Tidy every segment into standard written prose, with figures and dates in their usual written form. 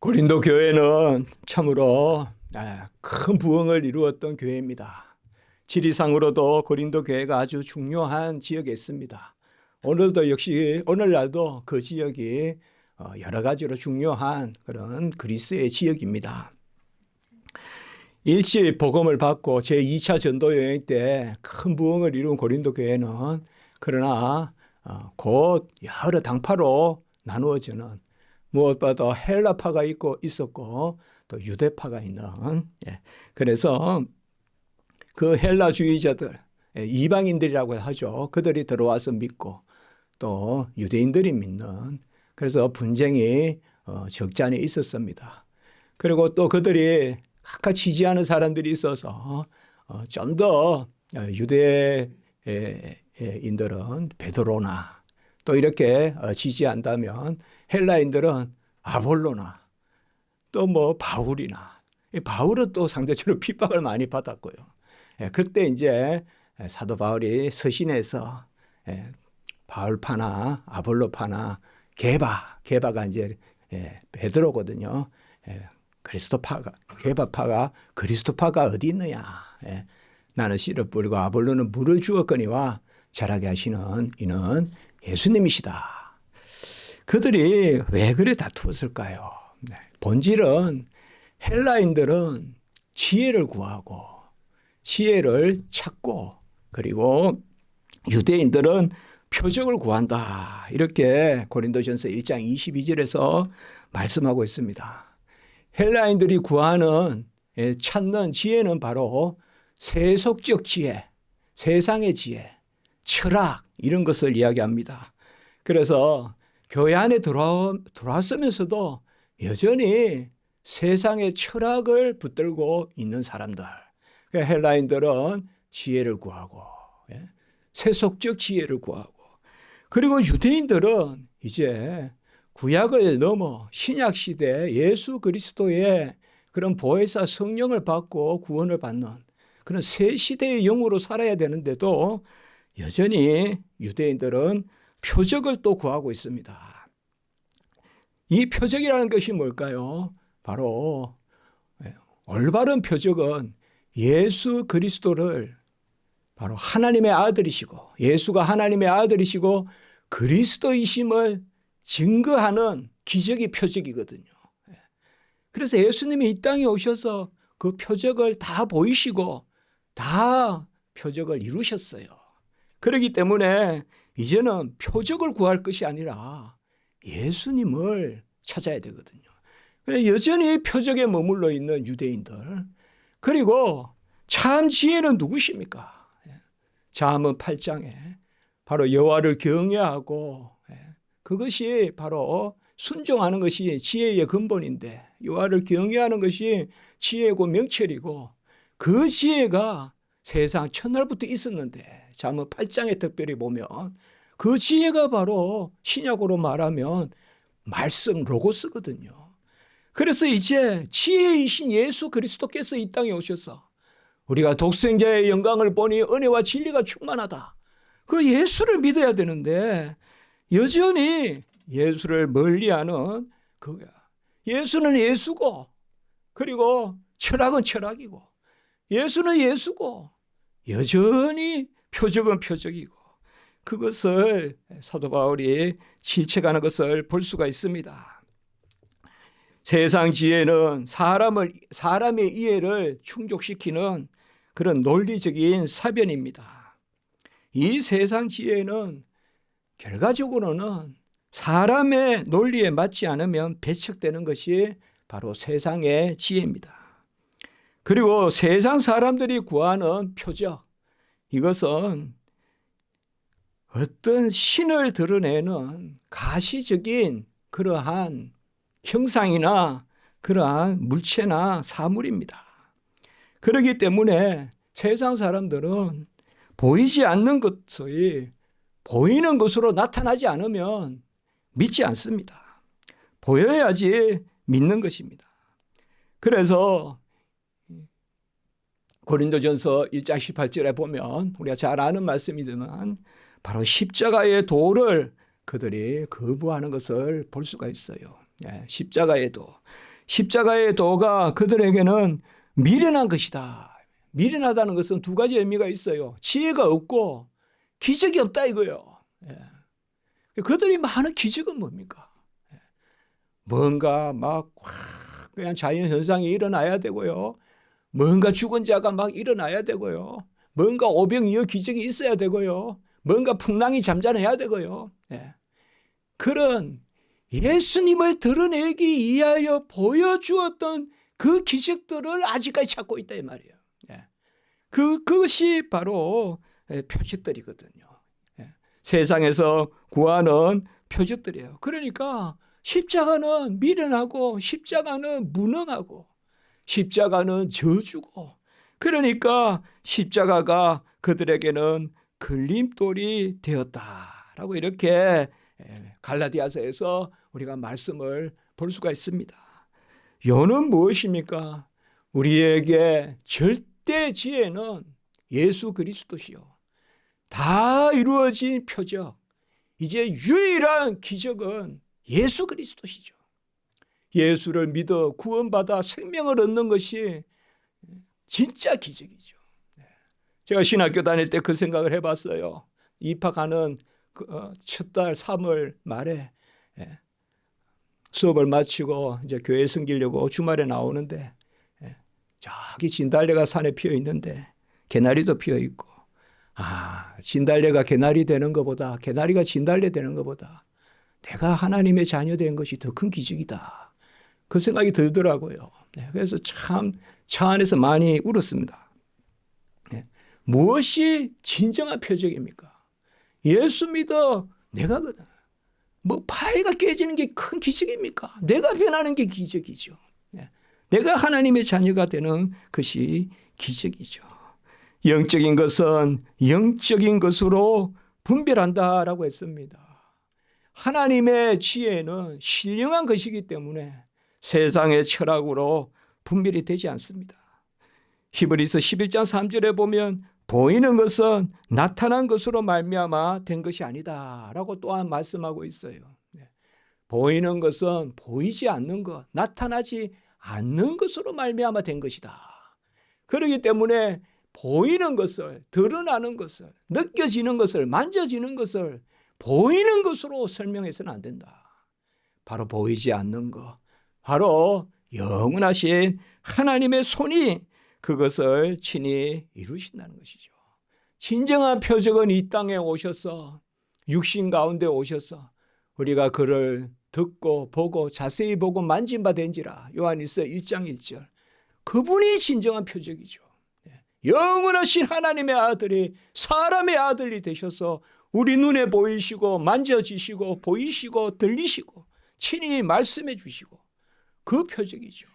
고린도 교회는 참으로 큰 부흥을 이루었던 교회입니다. 지리상으로도 고린도 교회가 아주 중요한 지역에 있습니다. 오늘도 역시 오늘날도 그 지역이 여러 가지로 중요한 그런 그리스의 지역입니다. 일찍 복음을 받고 제2차 전도 여행 때 큰 부흥을 이룬 고린도 교회는 그러나 곧 여러 당파로 나누어지는, 무엇보다 헬라파가 있었고 또 유대파가 있는, 그래서 그 헬라주의자들, 이방인들이라고 하죠. 그들이 들어와서 믿고 또 유대인들이 믿는, 그래서 분쟁이 적잖이 있었습니다. 그리고 또 그들이 각각 지지하는 사람들이 있어서 좀 더 유대인들은 베드로나 또 이렇게 지지한다면 헬라인들은 아볼로나 또 뭐 바울이나, 바울은 또 상대적으로 핍박을 많이 받았고요. 그때 이제 사도 바울이 서신에서 바울파나 아볼로파나 게바가 이제 베드로거든요. 그리스도파가, 게바파가 그리스도파가 어디 있느냐. 나는 씨를 뿌리고 아볼로는 물을 주었거니와 자라게 하시는 이는 예수님이시다. 그들이 왜 그래 다투었을까요? 본질은 헬라인들은 지혜를 구하고 지혜를 찾고, 그리고 유대인들은 표적을 구한다. 이렇게 고린도전서 1장 22절에서 말씀하고 있습니다. 헬라인들이 구하는, 찾는 지혜는 바로 세속적 지혜, 세상의 지혜, 철학, 이런 것을 이야기합니다. 그래서 교회 안에 들어왔으면서도 여전히 세상의 철학을 붙들고 있는 사람들, 헬라인들은 지혜를 구하고, 세속적 지혜를 구하고, 그리고 유대인들은 이제 구약을 넘어 신약 시대 예수 그리스도의 그런 보혜사 성령을 받고 구원을 받는 그런 새 시대의 영으로 살아야 되는데도 여전히 유대인들은 표적을 또 구하고 있습니다. 이 표적이라는 것이 뭘까요? 바로 올바른 표적은 예수 그리스도를 바로 하나님의 아들이시고, 예수가 하나님의 아들이시고 그리스도이심을 증거하는 기적이 표적이거든요. 그래서 예수님이 이 땅에 오셔서 그 표적을 다 보이시고 다 표적을 이루셨어요. 그렇기 때문에 이제는 표적을 구할 것이 아니라 예수님을 찾아야 되거든요. 여전히 표적에 머물러 있는 유대인들, 그리고 참 지혜는 누구십니까? 잠언 8장에 바로 여호와를 경외하고, 그것이 바로 순종하는 것이 지혜의 근본인데, 여호와를 경외하는 것이 지혜고 명철이고, 그 지혜가 세상 첫날부터 있었는데 잠언 8장에 특별히 보면 그 지혜가 바로 신약으로 말하면 말씀 로고스거든요. 그래서 이제 지혜이신 예수 그리스도께서 이 땅에 오셔서 우리가 독생자의 영광을 보니 은혜와 진리가 충만하다. 그 예수를 믿어야 되는데 여전히 예수를 멀리하는 그거야. 예수는 예수고, 그리고 철학은 철학이고, 예수는 예수고, 여전히 표적은 표적이고, 그것을 사도 바울이 실체하는 것을 볼 수가 있습니다. 세상 지혜는 사람의 이해를 충족시키는 그런 논리적인 사변입니다. 이 세상 지혜는 결과적으로는 사람의 논리에 맞지 않으면 배척되는 것이 바로 세상의 지혜입니다. 그리고 세상 사람들이 구하는 표적, 이것은 어떤 신을 드러내는 가시적인 그러한 형상이나 그러한 물체나 사물입니다. 그렇기 때문에 세상 사람들은 보이지 않는 것이 보이는 것으로 나타나지 않으면 믿지 않습니다. 보여야지 믿는 것입니다. 그래서 고린도전서 1장 18절에 보면 우리가 잘 아는 말씀이지만 바로 십자가의 도를 그들이 거부하는 것을 볼 수가 있어요. 십자가의 도. 십자가의 도가 그들에게는 미련한 것이다. 미련하다는 것은 두 가지 의미가 있어요. 지혜가 없고 기적이 없다 이거예요. 그들이 많은 기적은 뭡니까? 뭔가 막 그냥 자연 현상이 일어나야 되고요. 뭔가 죽은 자가 막 일어나야 되고요. 뭔가 오병이어 기적이 있어야 되고요. 뭔가 풍랑이 잠잠해야 되고요. 그런 예수님을 드러내기 위하여 보여주었던 그 기적들을 아직까지 찾고 있다 이 말이에요. 그것이 바로 표적들이거든요. 세상에서 구하는 표적들이에요. 그러니까 십자가는 미련하고 십자가는 무능하고 십자가는 저주고, 그러니까 십자가가 그들에게는 걸림돌이 되었다라고 이렇게 갈라디아서에서 우리가 말씀을 볼 수가 있습니다. 요는 무엇입니까? 우리에게 절대 지혜는 예수 그리스도시요, 다 이루어진 표적, 이제 유일한 기적은 예수 그리스도시죠. 예수를 믿어 구원받아 생명을 얻는 것이 진짜 기적이죠. 제가 신학교 다닐 때 그 생각을 해봤어요. 입학하는 첫 달 3월 말에 수업을 마치고 이제 교회 섬기려고 주말에 나오는데 저기 진달래가 산에 피어 있는데 개나리도 피어 있고, 진달래가 개나리 되는 것보다, 개나리가 진달래 되는 것보다 내가 하나님의 자녀 된 것이 더 큰 기적이다. 그 생각이 들더라고요. 그래서 참 차 안에서 많이 울었습니다. 무엇이 진정한 표적입니까? 예수 믿어 내가 뭐 파이가 깨지는 게 큰 기적입니까? 내가 변하는 게 기적이죠. 내가 하나님의 자녀가 되는 것이 기적이죠. 영적인 것은 영적인 것으로 분별한다라고 했습니다. 하나님의 지혜는 신령한 것이기 때문에 세상의 철학으로 분별이 되지 않습니다. 히브리서 11장 3절에 보면 보이는 것은 나타난 것으로 말미암아 된 것이 아니다라고 또한 말씀하고 있어요. 보이는 것은 보이지 않는 것, 나타나지 않는 것으로 말미암아 된 것이다. 그렇기 때문에 보이는 것을, 드러나는 것을, 느껴지는 것을, 만져지는 것을 보이는 것으로 설명해서는 안 된다. 바로 보이지 않는 것, 바로 영원하신 하나님의 손이 그것을 친히 이루신다는 것이죠. 진정한 표적은 이 땅에 오셔서 육신 가운데 오셔서 우리가 그를 듣고 보고 자세히 보고 만진 바 된지라. 요한일서 1장 1절. 그분이 진정한 표적이죠. 영원하신 하나님의 아들이 사람의 아들이 되셔서 우리 눈에 보이시고 만져지시고 보이시고 들리시고 친히 말씀해 주시고, 그 표적이죠.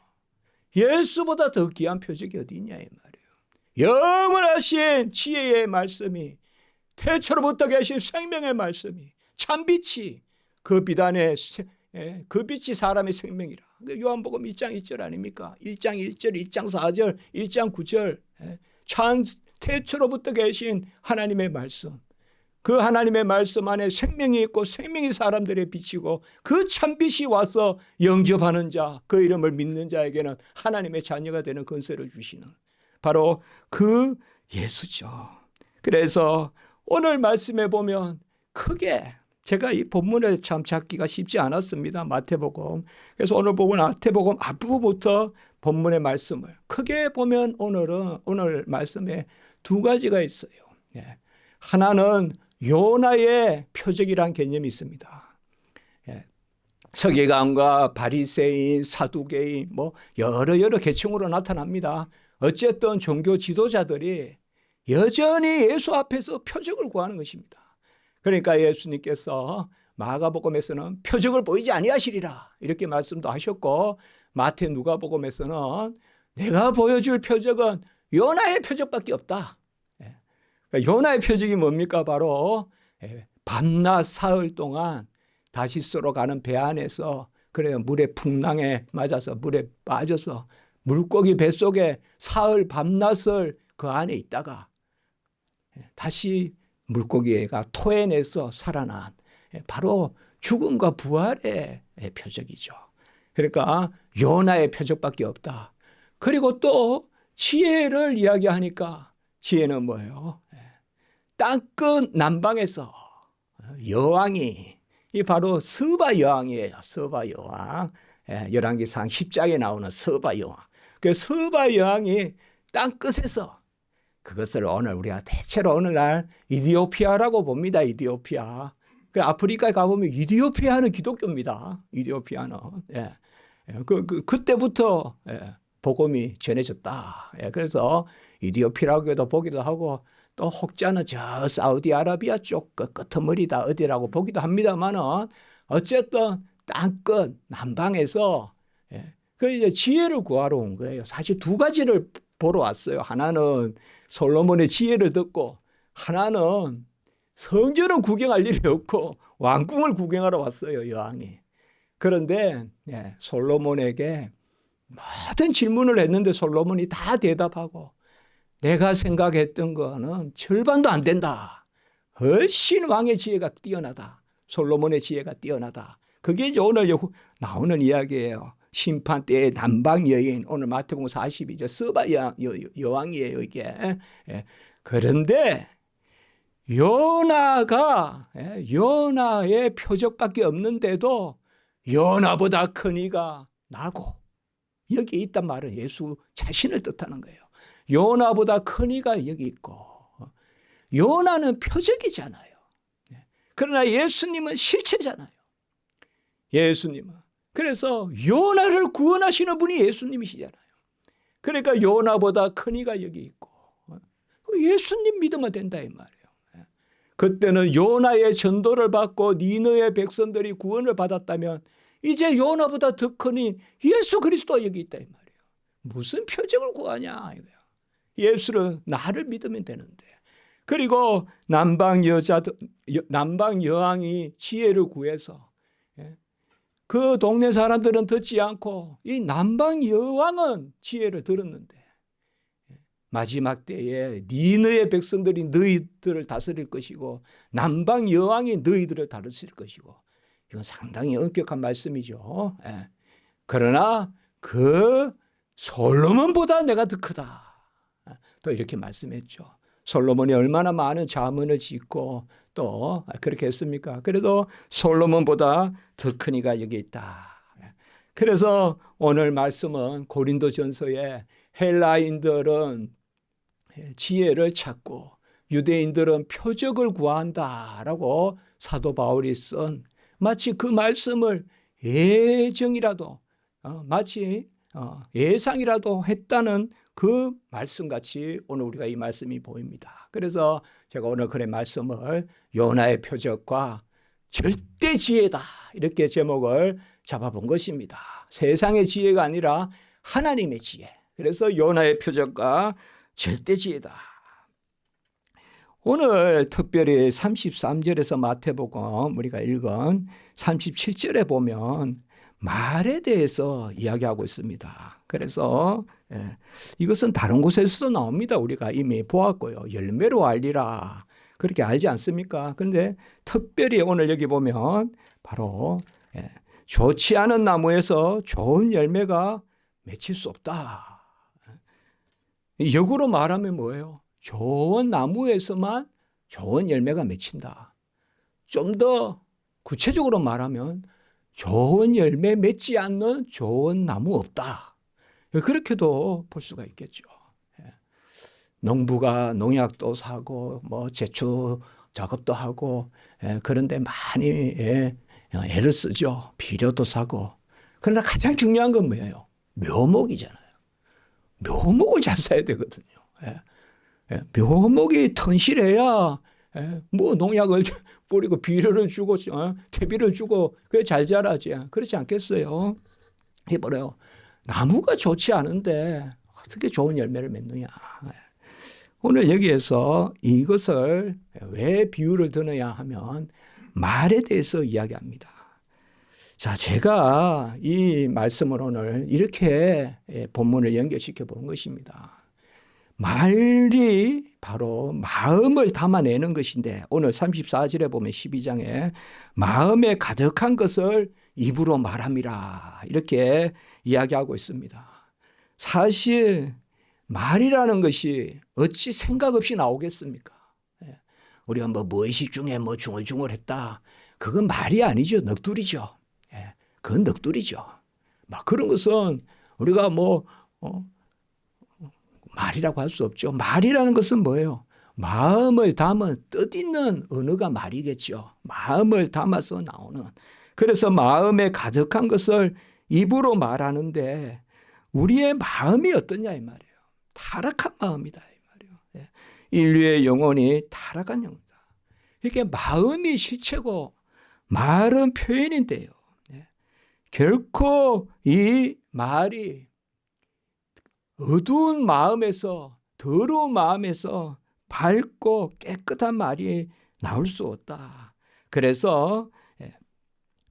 예수보다 더 귀한 표적이 어디 있냐 이 말이에요. 영원하신 지혜의 말씀이, 태초로부터 계신 생명의 말씀이, 참빛이, 그 빛 안에 그 빛이 사람의 생명이라. 요한복음 1장 1절 아닙니까? 1장 1절, 1장 4절, 1장 9절. 참 태초로부터 계신 하나님의 말씀, 그 하나님의 말씀 안에 생명이 있고 생명이 사람들에 비치고 그 참빛이 와서 영접하는 자, 그 이름을 믿는 자에게는 하나님의 자녀가 되는 권세를 주시는 바로 그 예수죠. 그래서 오늘 말씀에 보면 크게, 제가 이 본문을 참 찾기가 쉽지 않았습니다. 마태복음. 그래서 오늘 보면 마태복음 앞부분부터 본문의 말씀을 크게 보면 오늘 말씀에 두 가지가 있어요. 하나는 요나의 표적이라는 개념이 있습니다. 서기관과 바리새인, 사두개인 뭐 여러 계층으로 나타납니다. 어쨌든 종교 지도자들이 여전히 예수 앞에서 표적을 구하는 것입니다. 그러니까 예수님께서 마가복음에서는 표적을 보이지 아니하시리라 이렇게 말씀도 하셨고, 마태 누가복음에서는 내가 보여줄 표적은 요나의 표적밖에 없다. 요나의 표적이 뭡니까? 바로 밤낮 사흘 동안 다시스로 가는 배 안에서, 그래요, 물의 풍랑에 맞아서 물에 빠져서 물고기 뱃속에 사흘 밤낮을 그 안에 있다가 다시 물고기가 토해내서 살아난 바로 죽음과 부활의 표적이죠. 그러니까 요나의 표적밖에 없다. 그리고 또 지혜를 이야기하니까 지혜는 뭐예요? 땅끝 남방에서 여왕이, 이 바로 서바 여왕이에요. 서바 여왕. 열왕기상 10장에 나오는 서바 여왕. 그 서바 여왕이 땅끝에서, 그것을 오늘 우리가 대체로 오늘날 이디오피아라고 봅니다. 이디오피아. 그 아프리카에 가보면 이디오피아는 기독교입니다. 이디오피아는. 그때부터 복음이 전해졌다. 그래서 이디오피아라고도 보기도 하고, 또 혹자는 저 사우디아라비아 쪽 그 끄트머리다 어디라고 보기도 합니다만은, 어쨌든 땅끝 남방에서 그 이제 지혜를 구하러 온 거예요. 사실 두 가지를 보러 왔어요. 하나는 솔로몬의 지혜를 듣고, 하나는 성전을 구경할 일이 없고 왕궁을 구경하러 왔어요, 여왕이. 그런데 솔로몬에게 모든 질문을 했는데 솔로몬이 다 대답하고, 내가 생각했던 거는 절반도 안 된다. 훨씬 왕의 지혜가 뛰어나다. 솔로몬의 지혜가 뛰어나다. 그게 이제 오늘 나오는 이야기예요. 심판 때의 남방 여인, 오늘 마태복음 42절 서바 여왕이에요, 이게. 그런데 요나의 표적밖에 없는데도 요나보다 큰 이가 나고, 여기 있단 말은 예수 자신을 뜻하는 거예요. 요나보다 큰 이가 여기 있고, 요나는 표적이잖아요. 그러나 예수님은 실체잖아요. 예수님은. 그래서 요나를 구원하시는 분이 예수님이시잖아요. 그러니까 요나보다 큰 이가 여기 있고, 예수님 믿으면 된다 이 말이에요. 그때는 요나의 전도를 받고 니느의 백성들이 구원을 받았다면, 이제 요나보다 더 큰 이 예수 그리스도가 여기 있다 이 말이에요. 무슨 표적을 구하냐 이거예요. 예수는 나를 믿으면 되는데. 그리고 남방 여왕이 지혜를 구해서, 그 동네 사람들은 듣지 않고 이 남방 여왕은 지혜를 들었는데, 마지막 때에 니느의 백성들이 너희들을 다스릴 것이고 남방 여왕이 너희들을 다스릴 것이고, 이건 상당히 엄격한 말씀이죠. 그러나 그 솔로몬보다 내가 더 크다. 또 이렇게 말씀했죠. 솔로몬이 얼마나 많은 자문을 짓고 또 그렇게 했습니까? 그래도 솔로몬보다 더 큰 이가 여기 있다. 그래서 오늘 말씀은 고린도전서에 헬라인들은 지혜를 찾고 유대인들은 표적을 구한다라고 사도 바울이 쓴, 마치 그 말씀을 예정이라도 마치 예상이라도 했다는 그 말씀같이 오늘 우리가 이 말씀이 보입니다. 그래서 제가 오늘 그의 말씀을 요나의 표적과 절대 지혜다 이렇게 제목을 잡아본 것입니다. 세상의 지혜가 아니라 하나님의 지혜. 그래서 요나의 표적과 절대 지혜다. 오늘 특별히 33절에서 마태복음 우리가 읽은 37절에 보면 말에 대해서 이야기하고 있습니다. 그래서 이것은 다른 곳에서도 나옵니다. 우리가 이미 보았고요. 열매로 알리라 그렇게 알지 않습니까? 그런데 특별히 오늘 여기 보면 바로 좋지 않은 나무에서 좋은 열매가 맺힐 수 없다. 역으로 말하면 뭐예요? 좋은 나무에서만 좋은 열매가 맺힌다. 좀 더 구체적으로 말하면 좋은 열매 맺지 않는 좋은 나무 없다. 그렇게도 볼 수가 있겠죠. 농부가 농약도 사고 뭐 제초 작업도 하고 그런데 많이 애를 쓰죠. 비료도 사고. 그러나 가장 중요한 건 뭐예요? 묘목이잖아요. 묘목을 잘 사야 되거든요. 묘목이 튼실해야 뭐 농약을 뿌리고 비료를 주고 퇴비를 주고 그게 잘 자라지. 그렇지 않겠어요? 해보래요. 나무가 좋지 않은데 어떻게 좋은 열매를 맺느냐. 오늘 여기에서 이것을 왜 비유를 드느냐 하면 말에 대해서 이야기합니다. 자, 제가 이 말씀을 오늘 이렇게 본문을 연결시켜 본 것입니다. 말이 바로 마음을 담아내는 것인데 오늘 34절에 보면 12장에 마음에 가득한 것을 입으로 말함이라 이렇게 이야기하고 있습니다. 사실 말이라는 것이 어찌 생각 없이 나오겠습니까? 우리가 무의식 중에 중얼중얼했다. 그건 말이 아니죠. 넋두리죠. 그건 넋두리죠. 막 그런 것은 우리가 말이라고 할 수 없죠. 말이라는 것은 뭐예요? 마음을 담은 뜻있는 언어가 말이겠죠. 마음을 담아서 나오는. 그래서 마음에 가득한 것을 입으로 말하는데 우리의 마음이 어떠냐 이 말이에요. 타락한 마음이다 이 말이에요. 인류의 영혼이 타락한 영혼이다. 이게 마음이 실체고 말은 표현인데요. 결코 이 말이 어두운 마음에서 더러운 마음에서 밝고 깨끗한 말이 나올 수 없다. 그래서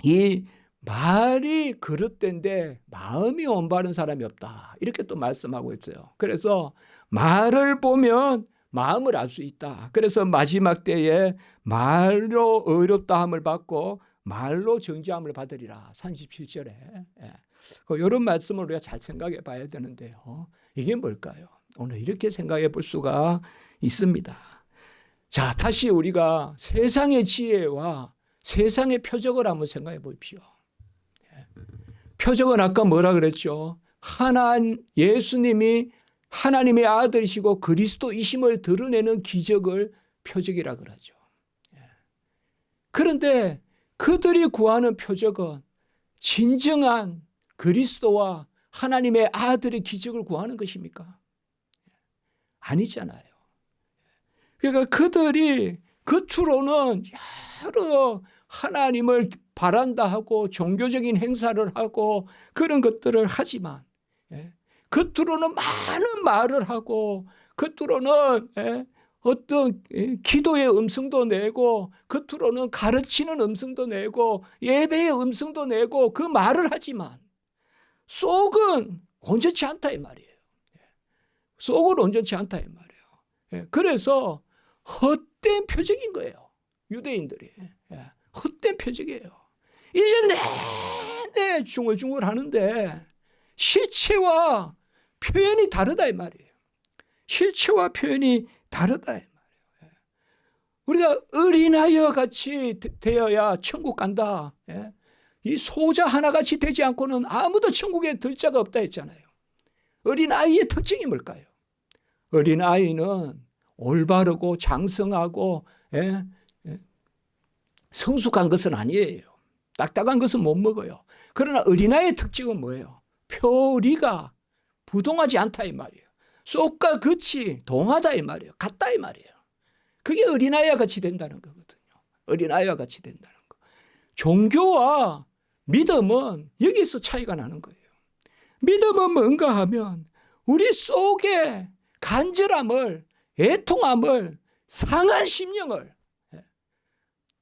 이 말이 그릇된데 마음이 온바른 사람이 없다. 이렇게 또 말씀하고 있어요. 그래서 말을 보면 마음을 알 수 있다. 그래서 마지막 때에 말로 의롭다함을 받고 말로 정죄함을 받으리라. 37절에. 이런 말씀을 우리가 잘 생각해 봐야 되는데요. 이게 뭘까요? 오늘 이렇게 생각해 볼 수가 있습니다. 자, 다시 우리가 세상의 지혜와 세상의 표적을 한번 생각해 보십시오. 표적은 아까 뭐라 그랬죠? 예수님이 하나님의 아들이시고 그리스도이심을 드러내는 기적을 표적이라 그러죠. 그런데 그들이 구하는 표적은 진정한 그리스도와 하나님의 아들의 기적을 구하는 것입니까? 아니잖아요. 그러니까 그들이 겉으로는 여러 하나님을 바란다 하고 종교적인 행사를 하고 그런 것들을 하지만 겉으로는 많은 말을 하고 겉으로는 어떤 기도의 음성도 내고 겉으로는 가르치는 음성도 내고 예배의 음성도 내고 그 말을 하지만 속은 온전치 않다 이 말이에요. 속은 온전치 않다 이 말이에요. 그래서 헛된 표적인 거예요. 유대인들이. 헛된 표적이에요. 1년 내내 중얼중얼 하는데 실체와 표현이 다르다 이 말이에요. 실체와 표현이 다르다 이 말이에요. 우리가 어린아이와 같이 되어야 천국 간다. 이 소자 하나같이 되지 않고는 아무도 천국에 들 자가 없다 했잖아요. 어린아이의 특징이 뭘까요? 어린아이는 올바르고 장성하고 성숙한 것은 아니에요. 딱딱한 것은 못 먹어요. 그러나 어린아이의 특징은 뭐예요? 표리가 부동하지 않다 이 말이에요. 쏙과 끝이 동하다 이 말이에요. 같다 이 말이에요. 그게 어린아이와 같이 된다는 거거든요. 어린아이와 같이 된다는 거. 종교와 믿음은 여기서 차이가 나는 거예요. 믿음은 뭔가 하면 우리 속에 간절함을, 애통함을, 상한 심령을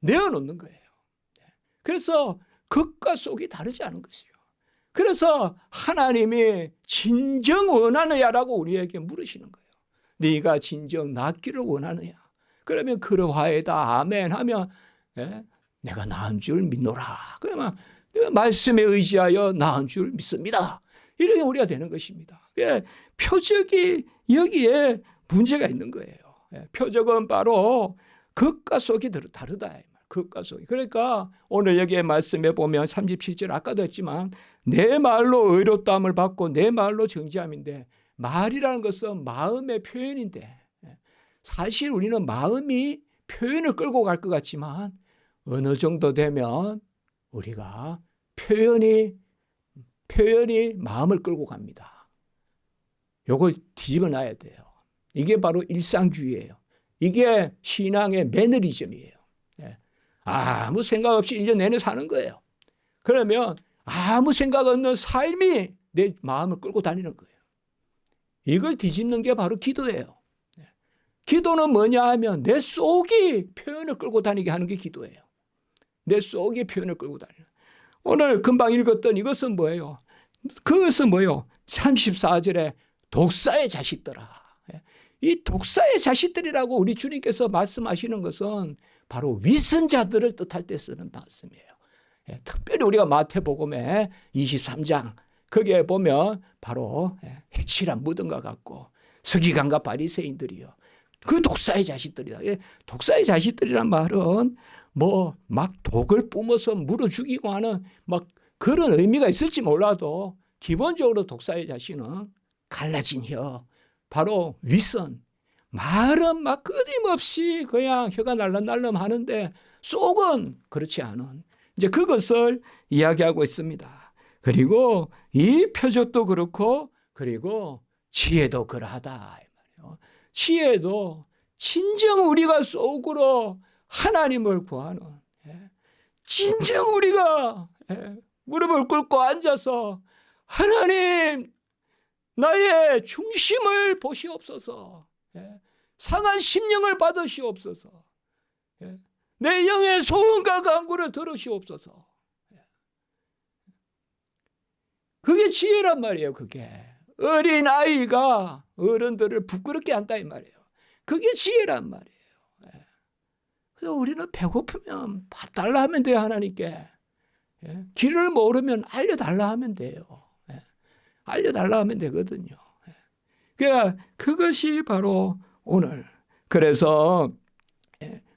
내어놓는 거예요. 그래서 겉과 속이 다르지 않은 것이요. 그래서 하나님이 진정 원하느냐라고 우리에게 물으시는 거예요. 네가 진정 낫기를 원하느냐. 그러면 그러하이다 아멘 하면 내가 나은 줄 믿노라. 그러면 내가 말씀에 의지하여 나은 줄 믿습니다. 이렇게 우리가 되는 것입니다. 표적이 여기에 문제가 있는 거예요. 표적은 바로 겉과 속이 다르다. 겉과 속이. 그러니까 오늘 여기에 말씀해 보면 37절 아까도 했지만 내 말로 의롭다함을 받고 내 말로 정죄함인데 말이라는 것은 마음의 표현인데 사실 우리는 마음이 표현을 끌고 갈 것 같지만 어느 정도 되면 우리가 표현이 마음을 끌고 갑니다. 이걸 뒤집어 놔야 돼요. 이게 바로 일상주의예요. 이게 신앙의 매너리즘이에요. 아무 생각 없이 1년 내내 사는 거예요. 그러면 아무 생각 없는 삶이 내 마음을 끌고 다니는 거예요. 이걸 뒤집는 게 바로 기도예요. 기도는 뭐냐 하면 내 속이 표현을 끌고 다니게 하는 게 기도예요. 내 속이 표현을 끌고 다니는. 오늘 금방 읽었던 이것은 뭐예요? 그것은 뭐예요? 34절에 독사의 자식들아. 이 독사의 자식들이라고 우리 주님께서 말씀하시는 것은 바로 위선자들을 뜻할 때 쓰는 말씀이에요. 특별히 우리가 마태복음의 23장 거기에 보면 바로 해칠한 무덤과 같고 서기관과 바리새인들이요. 그 독사의 자식들이다. 독사의 자식들이란 말은 뭐 막 독을 뿜어서 물어 죽이고 하는 막 그런 의미가 있을지 몰라도 기본적으로 독사의 자식은 갈라진 혀, 바로 윗선, 말은 막 끊임없이 그냥 혀가 날름날름 하는데 속은 그렇지 않은 이제 그것을 이야기하고 있습니다. 그리고 이 표적도 그렇고 그리고 지혜도 그러하다. 지혜도 진정 우리가 속으로 하나님을 구하는, 진정 우리가 무릎을 꿇고 앉아서 하나님 나의 중심을 보시옵소서, 상한 심령을 받으시옵소서, 내 영의 소원과 간구를 들으시옵소서. 그게 지혜란 말이에요. 그게 어린 아이가 어른들을 부끄럽게 한다 이 말이에요. 그게 지혜란 말이에요. 그래서 우리는 배고프면 밥 달라 하면 돼요. 하나님께. 길을 모르면 알려달라 하면 돼요. 알려달라 하면 되거든요. 그러니까 그것이 바로 오늘. 그래서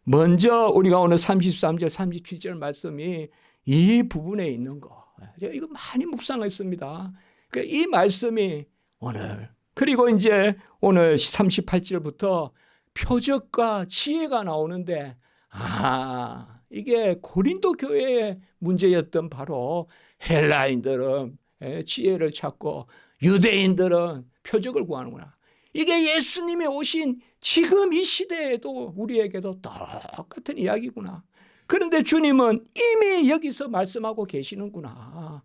먼저 우리가 오늘 33절 37절 말씀이 이 부분에 있는 거, 제가 이거 많이 묵상했습니다. 그러니까 이 말씀이 오늘, 그리고 이제 오늘 38절부터 표적과 지혜가 나오는데, 이게 고린도 교회의 문제였던 바로 헬라인들은 지혜를 찾고 유대인들은 표적을 구하는구나. 이게 예수님이 오신 지금 이 시대에도 우리에게도 똑같은 이야기구나. 그런데 주님은 이미 여기서 말씀하고 계시는구나.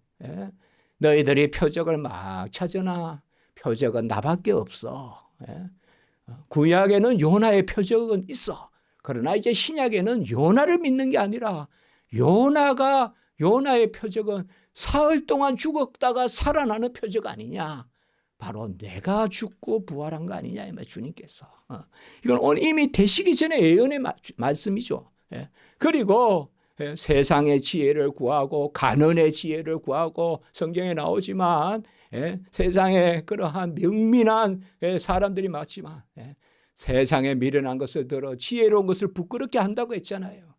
너희들이 표적을 막 찾으나 표적은 나밖에 없어. 구약에는 요나의 표적은 있어. 그러나 이제 신약에는 요나를 믿는 게 아니라 요나의 표적은 사흘 동안 죽었다가 살아나는 표적 아니냐. 바로 내가 죽고 부활한 거 아니냐 이 말 주님께서. 이건 오늘 이미 되시기 전에 예언의 말씀이죠. 그리고 세상의 지혜를 구하고 가난의 지혜를 구하고 성경에 나오지만 세상에 그러한 명민한 사람들이 많지만 세상에 미련한 것을 들어 지혜로운 것을 부끄럽게 한다고 했잖아요.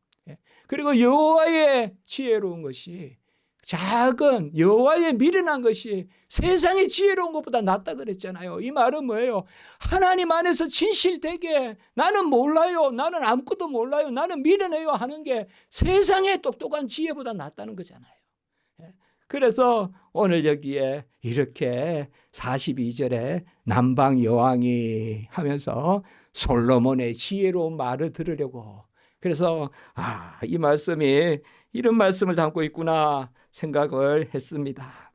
그리고 여호와의 지혜로운 것이, 작은 여호와의 미련한 것이 세상의 지혜로운 것보다 낫다 그랬잖아요. 이 말은 뭐예요? 하나님 안에서 진실되게 나는 몰라요, 나는 아무것도 몰라요, 나는 미련해요 하는 게 세상의 똑똑한 지혜보다 낫다는 거잖아요. 그래서 오늘 여기에 이렇게 42절에 남방 여왕이 하면서 솔로몬의 지혜로운 말을 들으려고, 그래서 이 말씀이 이런 말씀을 담고 있구나 생각을 했습니다.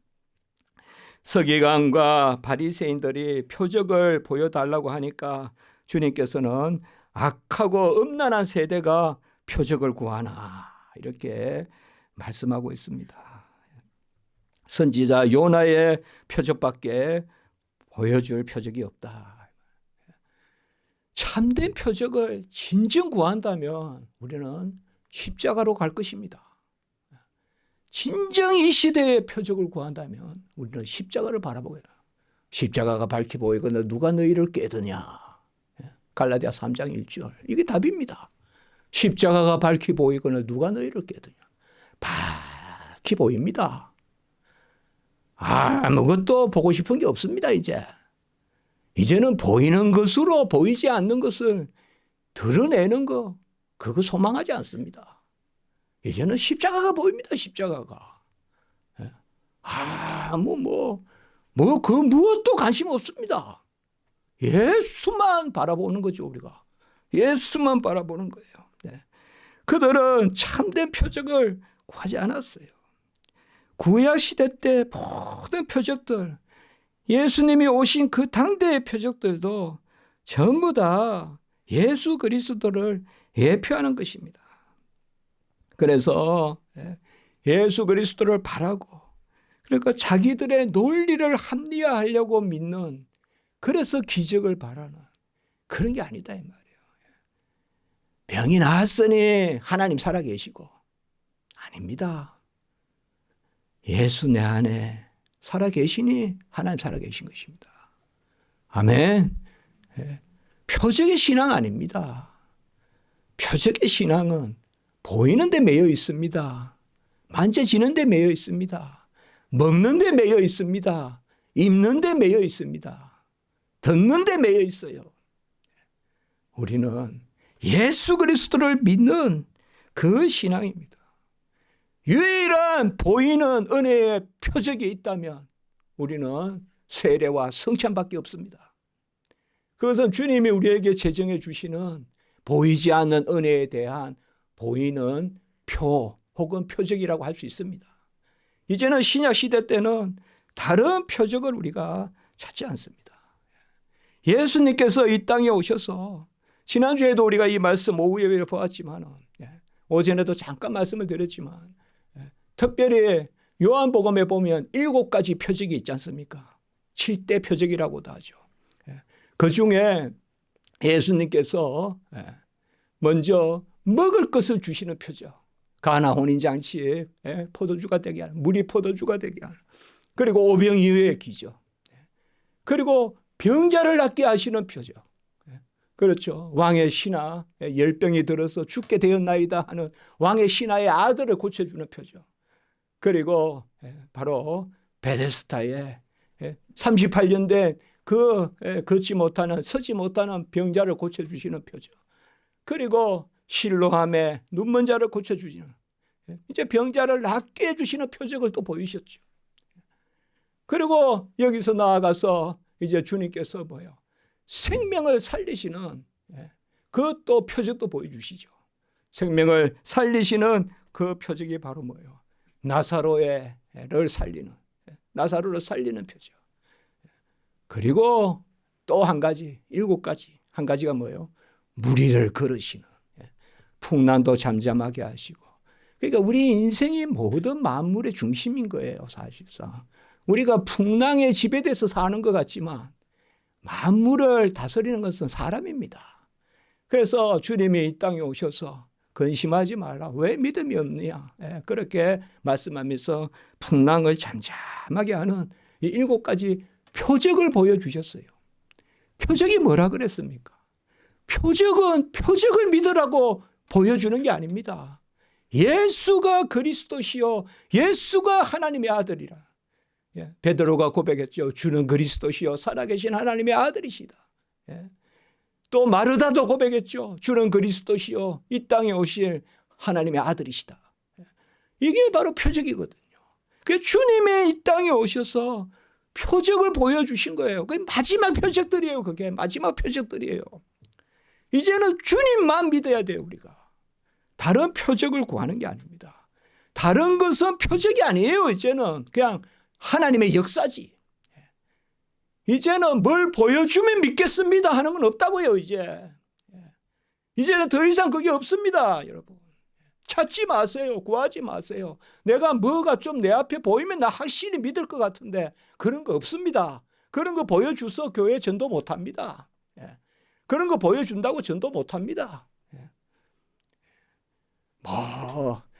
서기관과 바리새인들이 표적을 보여달라고 하니까 주님께서는 악하고 음란한 세대가 표적을 구하나 이렇게 말씀하고 있습니다. 선지자 요나의 표적밖에 보여줄 표적이 없다. 참된 표적을 진정 구한다면 우리는 십자가로 갈 것입니다. 진정 이 시대의 표적을 구한다면 우리는 십자가를 바라보게. 십자가가 밝히 보이거늘 누가 너희를 깨드냐. 갈라디아 3장 1절. 이게 답입니다. 십자가가 밝히 보이거늘 누가 너희를 깨드냐. 밝히 보입니다. 아무것도 보고 싶은 게 없습니다. 이제는 보이는 것으로 보이지 않는 것을 드러내는 거, 그거 소망하지 않습니다. 이제는 십자가가 보입니다. 십자가가. 그 무엇도 관심 없습니다. 예수만 바라보는 거죠. 우리가 예수만 바라보는 거예요. 그들은 참된 표적을 구하지 않았어요. 구약시대 때 모든 표적들, 예수님이 오신 그 당대의 표적들도 전부 다 예수 그리스도를 예표하는 것입니다. 그래서 예수 그리스도를 바라고, 그러니까 자기들의 논리를 합리화하려고 믿는, 그래서 기적을 바라는 그런 게 아니다 이 말이에요. 병이 나았으니 하나님 살아계시고, 아닙니다. 예수 내 안에 살아계시니 하나님 살아계신 것입니다. 아멘. 표적의 신앙 아닙니다. 표적의 신앙은 보이는 데 매여 있습니다. 만져지는 데 매여 있습니다. 먹는 데 매여 있습니다. 입는 데 매여 있습니다. 듣는 데 매여 있어요. 우리는 예수 그리스도를 믿는 그 신앙입니다. 유일한 보이는 은혜의 표적이 있다면 우리는 세례와 성찬밖에 없습니다. 그것은 주님이 우리에게 제정해 주시는 보이지 않는 은혜에 대한 보이는 표 혹은 표적이라고 할 수 있습니다. 이제는 신약 시대 때는 다른 표적을 우리가 찾지 않습니다. 예수님께서 이 땅에 오셔서 지난주에도 우리가 이 말씀 오후에 보았지만 오전에도 잠깐 말씀을 드렸지만 특별히 요한복음에 보면 7가지 표적이 있지 않습니까? 7대 표적이라고도 하죠. 그 중에 예수님께서 먼저 먹을 것을 주시는 표적. 가나 혼인잔치에 포도주가 되게 하는, 물이 포도주가 되게 하는. 그리고 오병이어의 기적. 그리고 병자를 낫게 하시는 표적. 그렇죠. 왕의 신하, 열병이 들어서 죽게 되었나이다 하는 왕의 신하의 아들을 고쳐주는 표적. 그리고 바로 베데스다에 38년 된 걷지 못하는, 서지 못하는 병자를 고쳐주시는 표적. 그리고 실로암에 눈먼 자를 고쳐주시는, 이제 병자를 낫게 해주시는 표적을 또 보이셨죠. 그리고 여기서 나아가서 이제 주님께서 뭐예요? 생명을 살리시는 그것도 표적도 보여주시죠. 생명을 살리시는 그 표적이 바로 뭐예요? 나사로를 살리는, 나사로를 살리는 표적. 그리고 또 한 가지, 7가지. 한 가지가 뭐예요? 무리를 걸으시는, 풍랑도 잠잠하게 하시고. 그러니까 우리 인생이 모든 만물의 중심인 거예요, 사실상. 우리가 풍랑에 지배돼서 사는 것 같지만 만물을 다스리는 것은 사람입니다. 그래서 주님이 이 땅에 오셔서 근심하지 말라. 왜 믿음이 없느냐. 그렇게 말씀하면서 풍랑을 잠잠하게 하는 이 7가지 표적을 보여주셨어요. 표적이 뭐라 그랬습니까? 표적은 표적을 믿으라고 보여주는 게 아닙니다. 예수가 그리스도시요 예수가 하나님의 아들이라. 베드로가 고백했죠. 주는 그리스도시요 살아계신 하나님의 아들이시다. 또 마르다도 고백했죠. 주는 그리스도시요 이 땅에 오실 하나님의 아들이시다. 이게 바로 표적이거든요. 그 주님이 이 땅에 오셔서 표적을 보여주신 거예요. 그게 마지막 표적들이에요. 그게 마지막 표적들이에요. 이제는 주님만 믿어야 돼요. 우리가. 다른 표적을 구하는 게 아닙니다. 다른 것은 표적이 아니에요. 이제는 그냥 하나님의 역사지. 이제는 뭘 보여주면 믿겠습니다 하는 건 없다고요. 이제는 더 이상 그게 없습니다. 여러분. 찾지 마세요. 구하지 마세요. 내가 뭐가 좀 내 앞에 보이면 나 확실히 믿을 것 같은데 그런 거 없습니다. 그런 거 보여줘서 교회 전도 못합니다. 그런 거 보여준다고 전도 못합니다.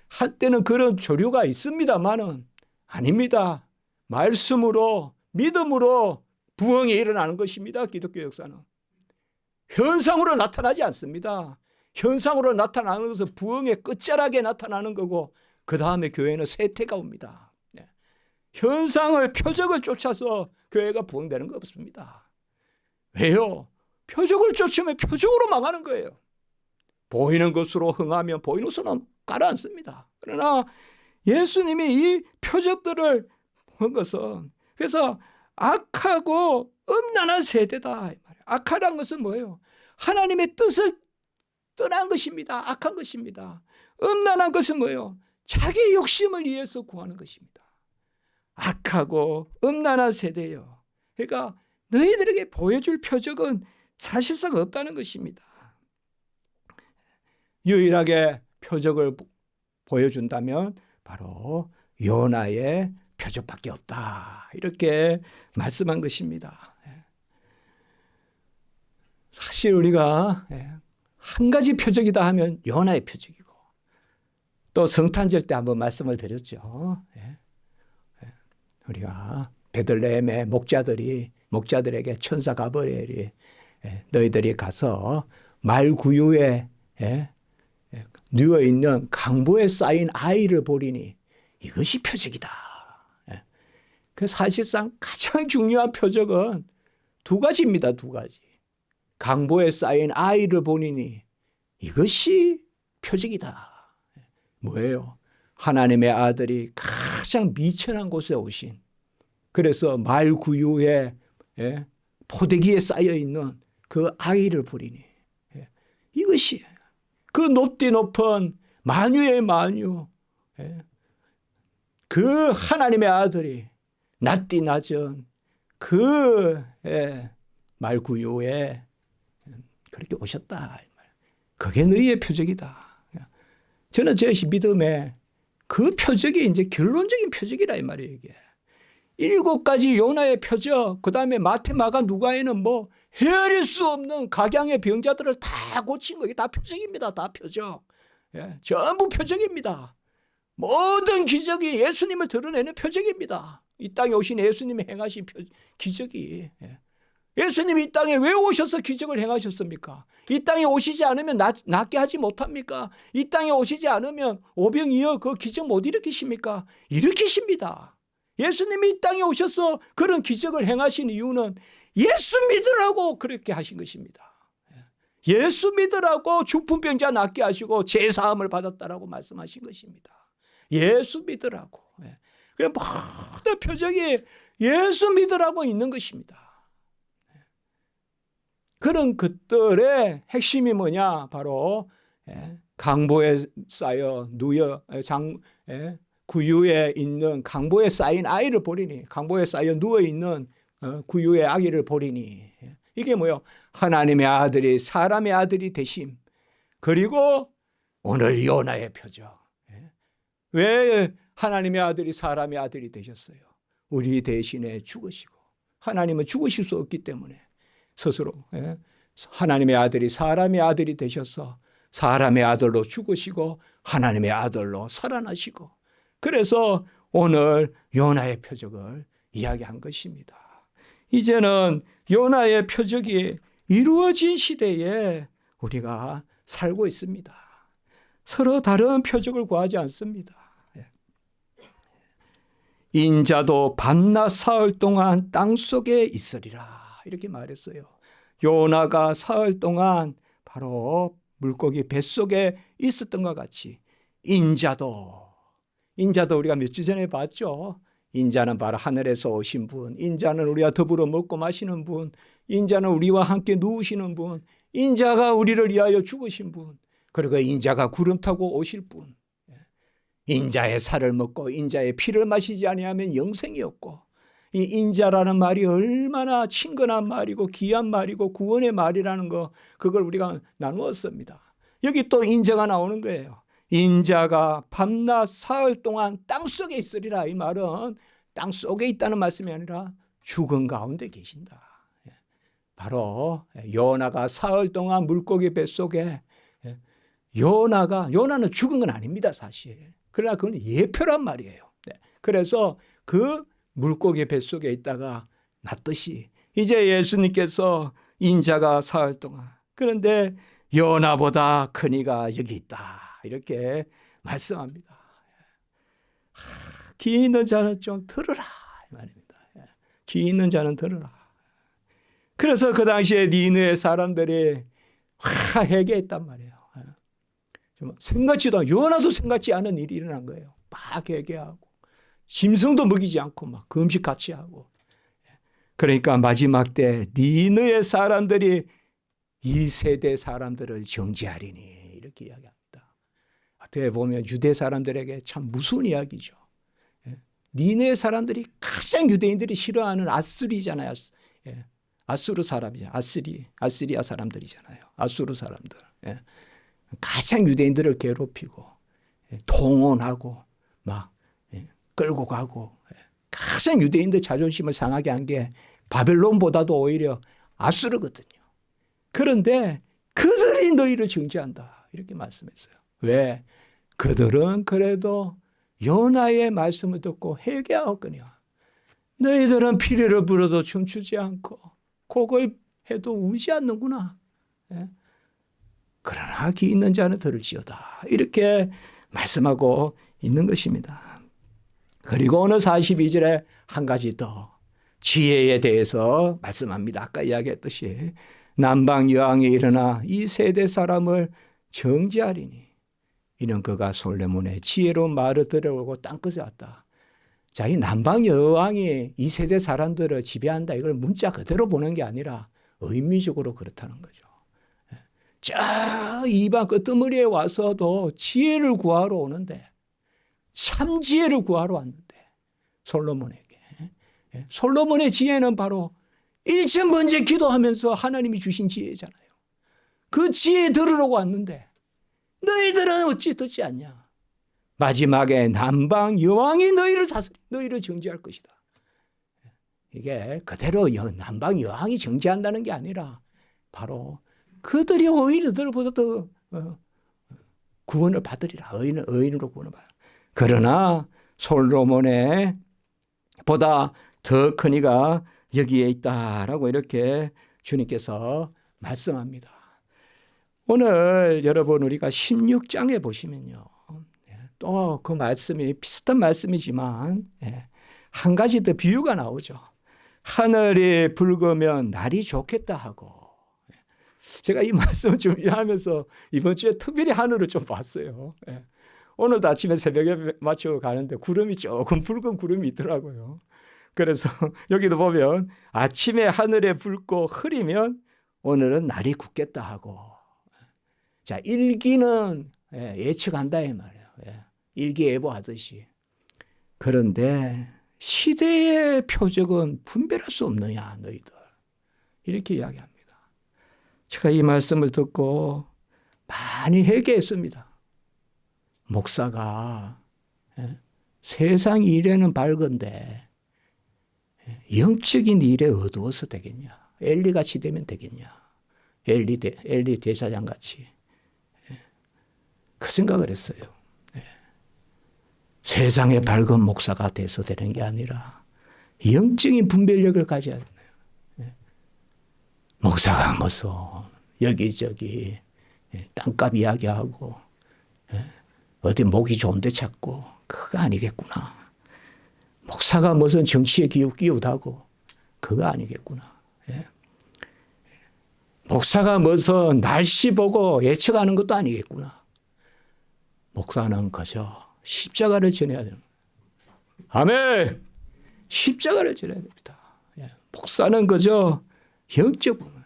한때는 그런 조류가 있습니다만은 아닙니다. 말씀으로 믿음으로 부흥이 일어나는 것입니다. 기독교 역사는. 현상으로 나타나지 않습니다. 현상으로 나타나는 것은 부흥의 끝자락에 나타나는 거고 그 다음에 교회는 쇠퇴가 옵니다. 현상을 표적을 쫓아서 교회가 부흥되는 거 없습니다. 왜요? 표적을 쫓으면 표적으로 망하는 거예요. 보이는 것으로 흥하면 보이는 것으로 가라앉습니다. 그러나 예수님이 이 표적들을 본 것은 그래서 악하고 음란한 세대다. 악하다는 것은 뭐예요? 하나님의 뜻을 떠난 것입니다. 악한 것입니다. 음란한 것은 뭐예요? 자기 욕심을 위해서 구하는 것입니다. 악하고 음란한 세대예요. 그러니까 너희들에게 보여줄 표적은 사실상 없다는 것입니다. 유일하게 표적을 보여준다면 바로 요나의 표적밖에 없다. 이렇게 말씀한 것입니다. 사실 우리가 한 가지 표적이다 하면 요나의 표적이고 또 성탄절 때 한번 말씀을 드렸죠. 우리가 베들레헴의 목자들에게 천사 가브리엘이 너희들이 가서 말 구유에 누워 있는 강보에 쌓인 아이를 보리니 이것이 표적이다. 그 사실상 가장 중요한 표적은 두 가지입니다. 두 가지. 강보에 쌓인 아이를 보리니 이것이 표적이다. 뭐예요? 하나님의 아들이 가장 미천한 곳에 오신, 그래서 말 구유에 포대기에 쌓여 있는 그 아이를 보리니 이것이 그 높디 높은 만유의 만유, 그 하나님의 아들이 낮디 낮은 그 말구유에 그렇게 오셨다. 그게 너희의 표적이다. 저는 제 믿음에 그 표적이 이제 결론적인 표적이라 이 말이에요. 이게 7가지 요나의 표적, 그 다음에 마태, 마가, 누가에는 뭐 헤아릴 수 없는 각양의 병자들을 다 고친 거, 이게 다 표적입니다. 다 표적. 전부 표적입니다. 모든 기적이 예수님을 드러내는 표적입니다. 이 땅에 오신 예수님이 행하신 기적이. 예수님이 이 땅에 왜 오셔서 기적을 행하셨습니까? 이 땅에 오시지 않으면 낫게 하지 못합니까? 이 땅에 오시지 않으면 오병이어 그 기적 못 일으키십니까? 일으키십니다. 예수님이 이 땅에 오셔서 그런 기적을 행하신 이유는 예수 믿으라고 그렇게 하신 것입니다. 예수 믿으라고 중풍병자 낫게 하시고 제사함을 받았다라고 말씀하신 것입니다. 예수 믿으라고. 그 모든 표적이 예수 믿으라고 있는 것입니다. 그런 것들의 핵심이 뭐냐? 바로 강보에 쌓여 구유에 있는, 강보에 쌓인 아이를 보리니, 강보에 쌓여 누워있는 구유의 아기를 보리니, 이게 뭐요? 하나님의 아들이 사람의 아들이 되심, 그리고 오늘 요나의 표적. 왜 하나님의 아들이 사람의 아들이 되셨어요? 우리 대신에 죽으시고, 하나님은 죽으실 수 없기 때문에 스스로 하나님의 아들이 사람의 아들이 되셔서 사람의 아들로 죽으시고 하나님의 아들로 살아나시고, 그래서 오늘 요나의 표적을 이야기한 것입니다. 이제는 요나의 표적이 이루어진 시대에 우리가 살고 있습니다. 서로 다른 표적을 구하지 않습니다. 인자도 밤낮 사흘 동안 땅속에 있으리라, 이렇게 말했어요. 요나가 사흘 동안 바로 물고기 뱃속에 있었던 것 같이 인자도 우리가 몇 주 전에 봤죠. 인자는 바로 하늘에서 오신 분, 인자는 우리와 더불어 먹고 마시는 분, 인자는 우리와 함께 누우시는 분, 인자가 우리를 위하여 죽으신 분, 그리고 인자가 구름 타고 오실 분, 인자의 살을 먹고 인자의 피를 마시지 아니하면 영생이 없고, 이 인자라는 말이 얼마나 친근한 말이고 귀한 말이고 구원의 말이라는 거, 그걸 우리가 나누었습니다. 여기 또 인자가 나오는 거예요. 인자가 밤낮 사흘 동안 땅속에 있으리라. 이 말은 땅속에 있다는 말씀이 아니라 죽은 가운데 계신다. 바로 요나가 사흘 동안 물고기 뱃속에, 요나는 죽은 건 아닙니다, 사실. 그러나 그건 예표란 말이에요. 그래서 그 물고기 뱃속에 있다가 낫듯이 이제 예수님께서 인자가 사흘 동안, 그런데 요나보다 큰 이가 여기 있다, 이렇게 말씀합니다. 귀 있는 자는 좀 들으라, 이 말입니다. 귀 있는 자는 들으라. 그래서 그 당시에 니느웨 사람들이 회개했단 말이에요. 생각지도 요나도 생각지 않은 일이 일어난 거예요. 막 회개하고 짐승도 먹이지 않고 막 금식 같이 하고. 그러니까 마지막 때 니느웨 사람들이 이 세대 사람들을 정죄하리니, 이렇게 이야기합니다. 어떻게 보면 유대 사람들에게 참 무서운 이야기죠. 니느웨 사람들이 가장 유대인들이 싫어하는 아수리잖아요. 아수르 사람이죠. 아시리아 사람들이잖아요. 아수르 사람들. 가장 유대인들을 괴롭히고 통혼하고 막 끌고 가고, 가장 유대인들 자존심을 상하게 한 게 바벨론보다도 오히려 아수르거든요. 그런데 그들이 너희를 정죄한다, 이렇게 말씀했어요. 왜? 그들은 그래도 요나의 말씀을 듣고 회개하였거니와 너희들은 피리를 불어도 춤추지 않고 곡을 해도 울지 않는구나. 예? 그러나 귀 있는 자는 들을지어다. 이렇게 말씀하고 있는 것입니다. 그리고 오늘 42절에 한 가지 더 지혜에 대해서 말씀합니다. 아까 이야기했듯이 남방 여왕이 일어나 이 세대 사람을 정죄하리니 이는 그가 솔로몬의 지혜로운 말을 들어오고 땅끝에 왔다. 자, 이 남방 여왕이 이 세대 사람들을 지배한다. 이걸 문자 그대로 보는 게 아니라 의미적으로 그렇다는 거죠. 저 이방 끄트머리에 와서도 지혜를 구하러 오는데, 참 지혜를 구하러 왔는데 솔로몬에게. 솔로몬의 지혜는 바로 일천 번째 기도하면서 하나님이 주신 지혜잖아요. 그 지혜 들으려고 왔는데 너희들은 어찌 듣지 않냐. 마지막에 남방 여왕이 너희를 정죄할 것이다. 이게 그대로 남방 여왕이 정죄한다는 게 아니라 바로 그들이 오히려 너희들보다 더 구원을 받으리라. 의인으로 구원을 받으리라. 그러나 솔로몬의 보다 더 큰 이가 여기에 있다라고 이렇게 주님께서 말씀합니다. 오늘 여러분 우리가 16장에 보시면요. 또 그 말씀이 비슷한 말씀이지만 한 가지 더 비유가 나오죠. 하늘이 붉으면 날이 좋겠다 하고, 제가 이 말씀을 준비하면서 이번 주에 특별히 하늘을 좀 봤어요. 오늘도 아침에 새벽에 맞춰 가는데 구름이 조금 붉은 구름이 있더라고요. 그래서 여기도 보면 아침에 하늘에 붉고 흐리면 오늘은 날이 굳겠다 하고, 자, 일기는 예측한다 이 말이에요. 일기예보하듯이. 그런데 시대의 표적은 분별할 수 없느냐 너희들. 이렇게 이야기합니다. 제가 이 말씀을 듣고 많이 회개했습니다. 목사가 세상 일에는 밝은데 영적인 일에 어두워서 되겠냐. 엘리같이 되면 되겠냐. 엘리 대사장같이. 그 생각을 했어요. 세상에 밝은 목사가 돼서 되는 게 아니라 영적인 분별력을 가져야 돼요. 목사가 무슨 여기저기 땅값 이야기하고 어디 목이 좋은 데 찾고 그거 아니겠구나. 목사가 무슨 정치에 기웃기웃하고 그거 아니겠구나. 목사가 무슨 날씨 보고 예측하는 것도 아니겠구나. 목사는 그저 십자가를 전해야 되는 거예요. 아멘. 십자가를 전해야 됩니다. 목사는 그저 영적 부분,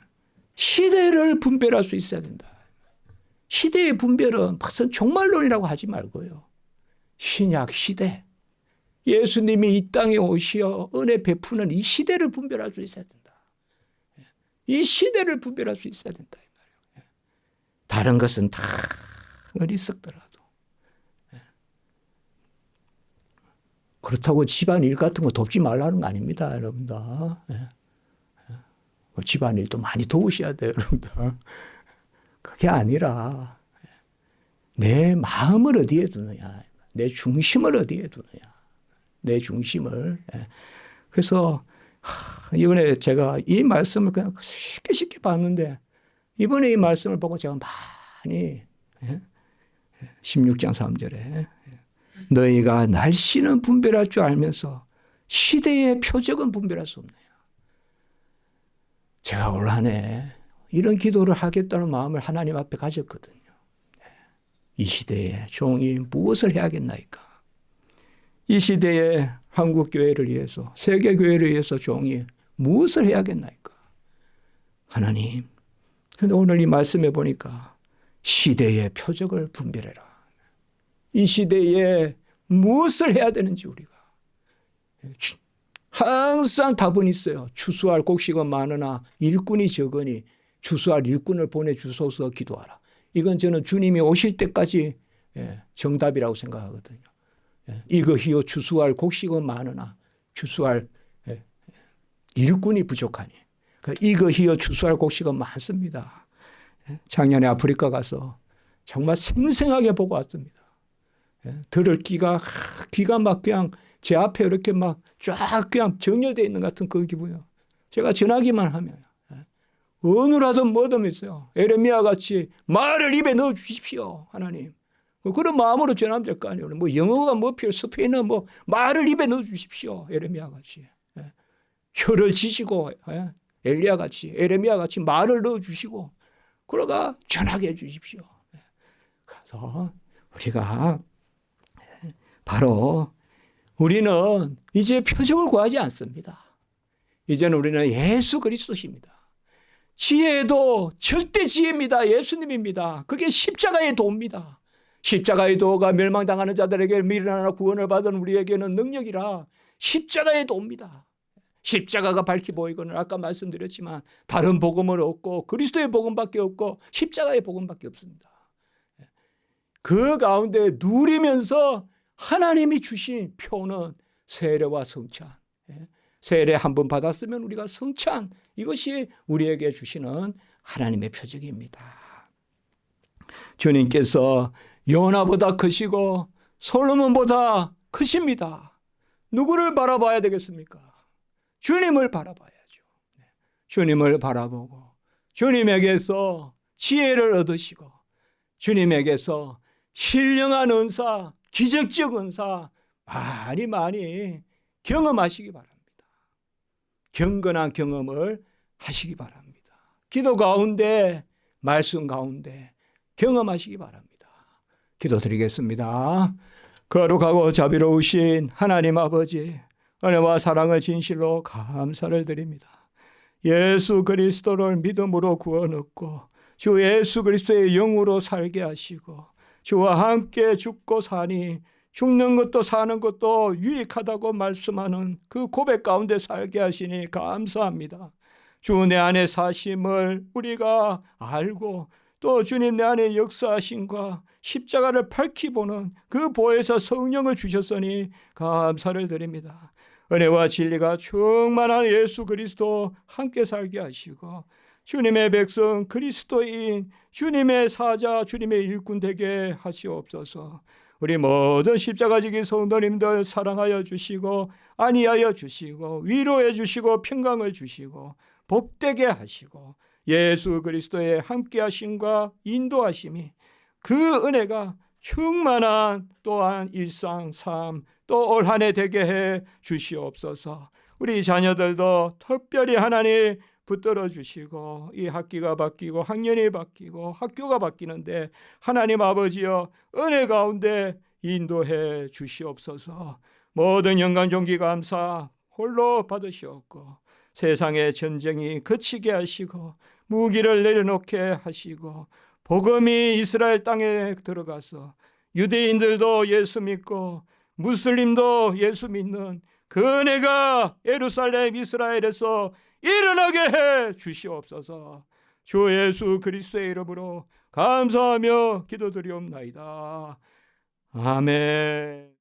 시대를 분별할 수 있어야 된다. 시대의 분별은 무슨 종말론이라고 하지 말고요. 신약 시대, 예수님이 이 땅에 오시어 은혜 베푸는 이 시대를 분별할 수 있어야 된다. 이 시대를 분별할 수 있어야 된다. 다른 것은 다 어리석더라도. 그렇다고 집안일 같은 거 돕지 말라는 거 아닙니다, 여러분들. 집안일도 많이 도우셔야 돼요, 여러분들. 그게 아니라 내 마음을 어디에 두느냐, 내 중심을 어디에 두느냐, 내 중심을. 그래서 이번에 제가 이 말씀을 그냥 쉽게 봤는데 이번에 이 말씀을 보고 제가 많이 16장 3절에 너희가 날씨는 분별할 줄 알면서 시대의 표적은 분별할 수 없네요. 제가 올 한 해 이런 기도를 하겠다는 마음을 하나님 앞에 가졌거든요. 이 시대에 종이 무엇을 해야겠나이까? 이 시대에 한국교회를 위해서, 세계교회를 위해서 종이 무엇을 해야겠나이까? 하나님, 근데 오늘 이 말씀해 보니까 시대의 표적을 분별해라. 이 시대에 무엇을 해야 되는지 우리가. 항상 답은 있어요. 추수할 곡식은 많으나 일꾼이 적으니 추수할 일꾼을 보내주소서 기도하라. 이건 저는 주님이 오실 때까지 정답이라고 생각하거든요. 이것이요 추수할 곡식은 많으나 추수할 일꾼이 부족하니. 이것이요 추수할 곡식은 많습니다. 작년에 아프리카 가서 정말 생생하게 보고 왔습니다. 들을 기가 막 그냥 제 앞에 이렇게 막 쫙 그냥 정렬되어 있는 것 같은 그 기분이요. 제가 전하기만 하면 어느라든 뭐든 있어요. 에레미야 같이 말을 입에 넣어 주십시오, 하나님. 그런 마음으로 전하면 될 거 아니에요. 뭐 영어가 뭐 필요, 스페인어 뭐 말을 입에 넣어 주십시오, 에레미야 같이. 혀를 지시고 엘리야 같이, 에레미야 같이 말을 넣어 주시고 그러가 전하게 해 주십시오. 그래서 우리가 바로 우리는 이제 표적을 구하지 않습니다. 이제는 우리는 예수 그리스도십니다. 지혜도 절대 지혜입니다. 예수님입니다. 그게 십자가의 도입니다. 십자가의 도가 멸망당하는 자들에게 미련하나 구원을 받은 우리에게는 능력이라 십자가의 도입니다. 십자가가 밝히 보이거늘 아까 말씀드렸지만 다른 복음은 없고 그리스도의 복음밖에 없고 십자가의 복음밖에 없습니다. 그 가운데 누리면서 하나님이 주신 표는 세례와 성찬. 세례 한 번 받았으면 우리가 성찬, 이것이 우리에게 주시는 하나님의 표적입니다. 주님께서 요나보다 크시고 솔로몬보다 크십니다. 누구를 바라봐야 되겠습니까? 주님을 바라봐야죠. 주님을 바라보고 주님에게서 지혜를 얻으시고 주님에게서 신령한 은사, 기적적 은사 많이 경험하시기 바랍니다. 경건한 경험을 하시기 바랍니다. 기도 가운데, 말씀 가운데 경험하시기 바랍니다. 기도드리겠습니다. 거룩하고 자비로우신 하나님 아버지, 은혜와 사랑을 진실로 감사를 드립니다. 예수 그리스도를 믿음으로 구원 얻고 주 예수 그리스도의 영으로 살게 하시고 주와 함께 죽고 사니 죽는 것도 사는 것도 유익하다고 말씀하는 그 고백 가운데 살게 하시니 감사합니다. 주 내 안에 사심을 우리가 알고 또 주님 내 안에 역사하심과 십자가를 밝히 보는 그 보혜사 성령을 주셨으니 감사를 드립니다. 은혜와 진리가 충만한 예수 그리스도 함께 살게 하시고 주님의 백성 그리스도인 주님의 사자 주님의 일꾼 되게 하시옵소서. 우리 모든 십자가지기 성도님들 사랑하여 주시고 안위하여 주시고 위로해 주시고 평강을 주시고 복되게 하시고 예수 그리스도의 함께하심과 인도하심이 그 은혜가 충만한 또한 일상 삶 또 올 한 해 되게 해 주시옵소서. 우리 자녀들도 특별히 하나님 붙들어 주시고 이 학기가 바뀌고 학년이 바뀌고 학교가 바뀌는데 하나님 아버지여 은혜 가운데 인도해 주시옵소서. 모든 영광 존귀 감사 홀로 받으시옵고 세상의 전쟁이 그치게 하시고 무기를 내려놓게 하시고 복음이 이스라엘 땅에 들어가서 유대인들도 예수 믿고 무슬림도 예수 믿는 그 은혜가 예루살렘 이스라엘에서 일어나게 해 주시옵소서. 주 예수 그리스도의 이름으로 감사하며 기도드리옵나이다. 아멘.